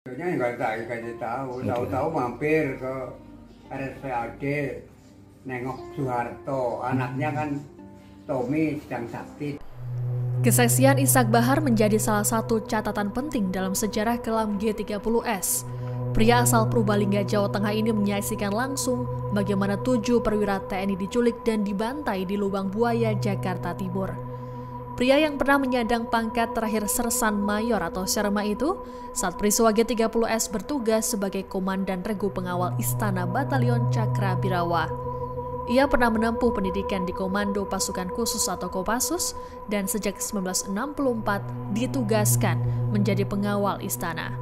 Sebenarnya nggak dikasih tahu, tahu-tahu mampir ke RSPAD nengok Soeharto, anaknya kan Tommy sedang sakit. Kesaksian Ishak Bahar menjadi salah satu catatan penting dalam sejarah kelam G30S. Pria asal Purbalingga, Jawa Tengah ini menyaksikan langsung bagaimana 7 perwira TNI diculik dan dibantai di Lubang Buaya, Jakarta Timur. Pria yang pernah menyandang pangkat terakhir Sersan Mayor atau Serma itu saat peristiwa G30S bertugas sebagai Komandan Regu Pengawal Istana Batalion Cakrabirawa. Ia pernah menempuh pendidikan di Komando Pasukan Khusus atau Kopassus dan sejak 1964 ditugaskan menjadi pengawal istana.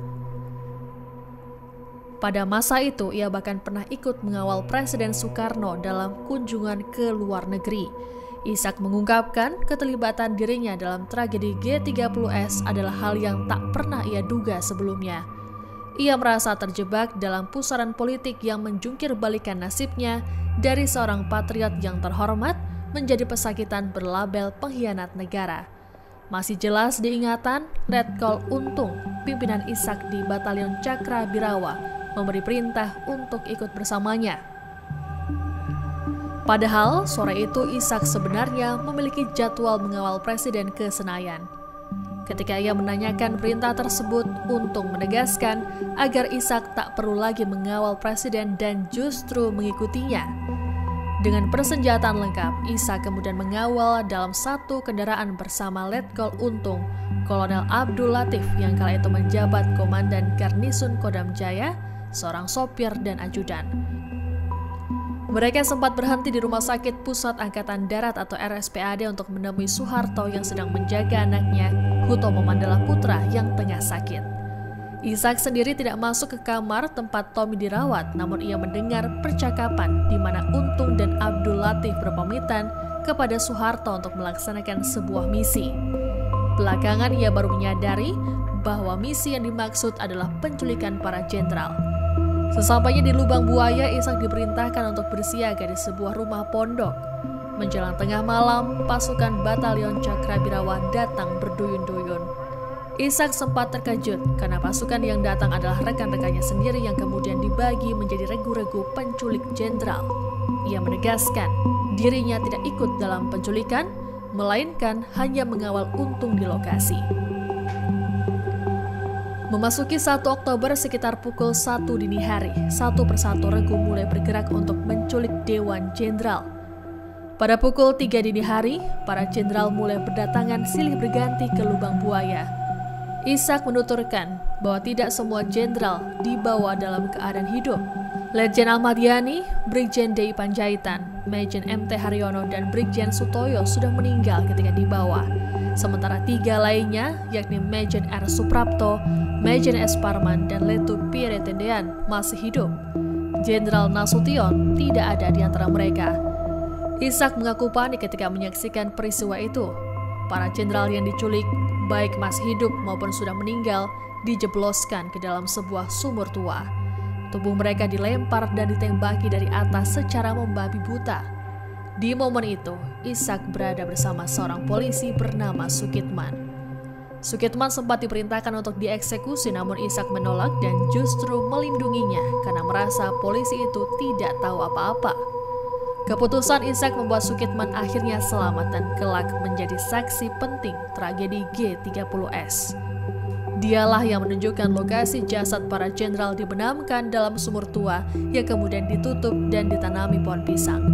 Pada masa itu, ia bahkan pernah ikut mengawal Presiden Soekarno dalam kunjungan ke luar negeri. Ishak mengungkapkan keterlibatan dirinya dalam tragedi G30S adalah hal yang tak pernah ia duga sebelumnya. Ia merasa terjebak dalam pusaran politik yang menjungkir balikan nasibnya dari seorang patriot yang terhormat menjadi pesakitan berlabel pengkhianat negara. Masih jelas diingatan, Letkol Untung, pimpinan Ishak di Batalion Cakrabirawa, memberi perintah untuk ikut bersamanya. Padahal sore itu Ishak sebenarnya memiliki jadwal mengawal Presiden ke Senayan. Ketika ia menanyakan perintah tersebut, Untung menegaskan agar Ishak tak perlu lagi mengawal Presiden dan justru mengikutinya. Dengan persenjataan lengkap, Ishak kemudian mengawal dalam satu kendaraan bersama Letkol Untung, Kolonel Abdul Latif yang kala itu menjabat Komandan Garnisun Kodam Jaya, seorang sopir dan ajudan. Mereka sempat berhenti di Rumah Sakit Pusat Angkatan Darat atau RSPAD untuk menemui Soeharto yang sedang menjaga anaknya, Hutomo Mandala Putra, yang tengah sakit. Ishak sendiri tidak masuk ke kamar tempat Tommy dirawat, namun ia mendengar percakapan di mana Untung dan Abdul Latif berpamitan kepada Soeharto untuk melaksanakan sebuah misi. Belakangan ia baru menyadari bahwa misi yang dimaksud adalah penculikan para jenderal. Sesampainya di Lubang Buaya, Ishak diperintahkan untuk bersiaga di sebuah rumah pondok. Menjelang tengah malam, pasukan Batalion Cakrabirawa datang berduyun-duyun. Ishak sempat terkejut karena pasukan yang datang adalah rekan-rekannya sendiri yang kemudian dibagi menjadi regu-regu penculik jenderal. Ia menegaskan dirinya tidak ikut dalam penculikan, melainkan hanya mengawal Untung di lokasi. Memasuki 1 Oktober sekitar pukul 1 dini hari, satu persatu regu mulai bergerak untuk menculik Dewan Jenderal. Pada pukul 3 dini hari, para jenderal mulai berdatangan silih berganti ke Lubang Buaya. Ishak menuturkan bahwa tidak semua jenderal dibawa dalam keadaan hidup. Letjen Ahmad Yani, Brigjen D.I. Panjaitan, Majen M.T. Haryono, dan Brigjen Sutoyo sudah meninggal ketika dibawa. Sementara 3 lainnya, yakni Majen R. Suprapto, Majen S. Parman, dan Letu Pierre Tendean masih hidup. Jenderal Nasution tidak ada di antara mereka. Ishak mengaku panik ketika menyaksikan peristiwa itu. Para jenderal yang diculik, baik masih hidup maupun sudah meninggal, dijebloskan ke dalam sebuah sumur tua. Tubuh mereka dilempar dan ditembaki dari atas secara membabi buta. Di momen itu, Ishak berada bersama seorang polisi bernama Sukitman. Sukitman sempat diperintahkan untuk dieksekusi, namun Ishak menolak dan justru melindunginya karena merasa polisi itu tidak tahu apa-apa. Keputusan Ishak membuat Sukitman akhirnya selamat dan kelak menjadi saksi penting tragedi G30S. Dialah yang menunjukkan lokasi jasad para jenderal dibenamkan dalam sumur tua yang kemudian ditutup dan ditanami pohon pisang.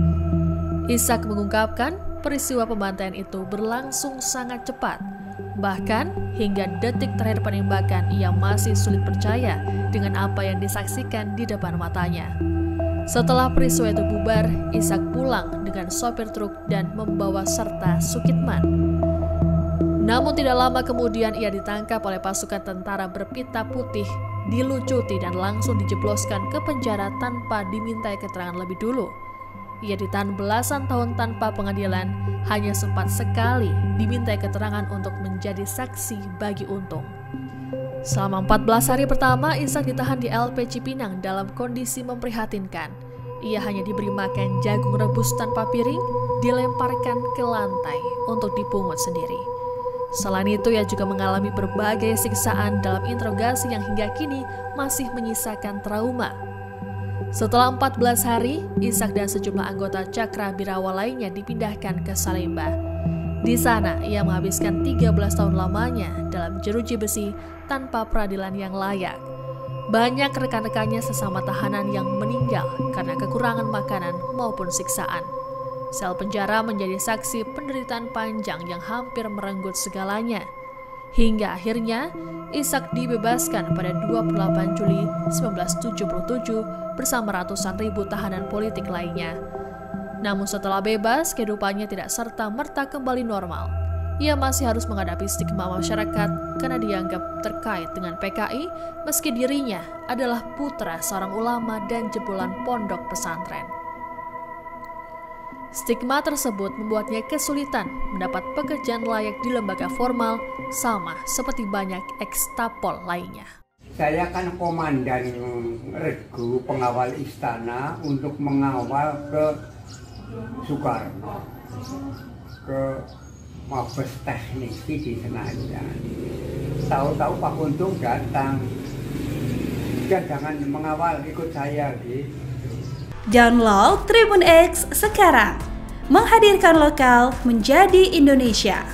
Ishak mengungkapkan peristiwa pembantaian itu berlangsung sangat cepat. Bahkan hingga detik terakhir penembakan ia masih sulit percaya dengan apa yang disaksikan di depan matanya. Setelah peristiwa itu bubar, Ishak pulang dengan sopir truk dan membawa serta Sukitman. Namun tidak lama kemudian ia ditangkap oleh pasukan tentara berpita putih, dilucuti dan langsung dijebloskan ke penjara tanpa dimintai keterangan lebih dulu. Ia ditahan belasan tahun tanpa pengadilan, hanya sempat sekali dimintai keterangan untuk menjadi saksi bagi Untung. Selama 14 hari pertama, Ishak ditahan di LP Cipinang dalam kondisi memprihatinkan. Ia hanya diberi makan jagung rebus tanpa piring, dilemparkan ke lantai untuk dipungut sendiri. Selain itu, ia juga mengalami berbagai siksaan dalam interogasi yang hingga kini masih menyisakan trauma. Setelah 14 hari, Ishak dan sejumlah anggota Cakra Birawa lainnya dipindahkan ke Salemba. Di sana, ia menghabiskan 13 tahun lamanya dalam jeruji besi tanpa peradilan yang layak. Banyak rekan-rekannya sesama tahanan yang meninggal karena kekurangan makanan maupun siksaan. Sel penjara menjadi saksi penderitaan panjang yang hampir merenggut segalanya. Hingga akhirnya, Ishak dibebaskan pada 28 Juli 1977 bersama ratusan ribu tahanan politik lainnya. Namun setelah bebas, kehidupannya tidak serta-merta kembali normal. Ia masih harus menghadapi stigma masyarakat karena dianggap terkait dengan PKI meski dirinya adalah putra seorang ulama dan jebolan pondok pesantren. Stigma tersebut membuatnya kesulitan mendapat pekerjaan layak di lembaga formal, sama seperti banyak ekstapol lainnya. Saya kan komandan regu pengawal istana untuk mengawal ke Soekarno, ke Mabes Teknisi di Senayan. Tahu-tahu Pak Untung datang, jangan mengawal, ikut saya gitu. Download Tribun X sekarang, menghadirkan lokal menjadi Indonesia.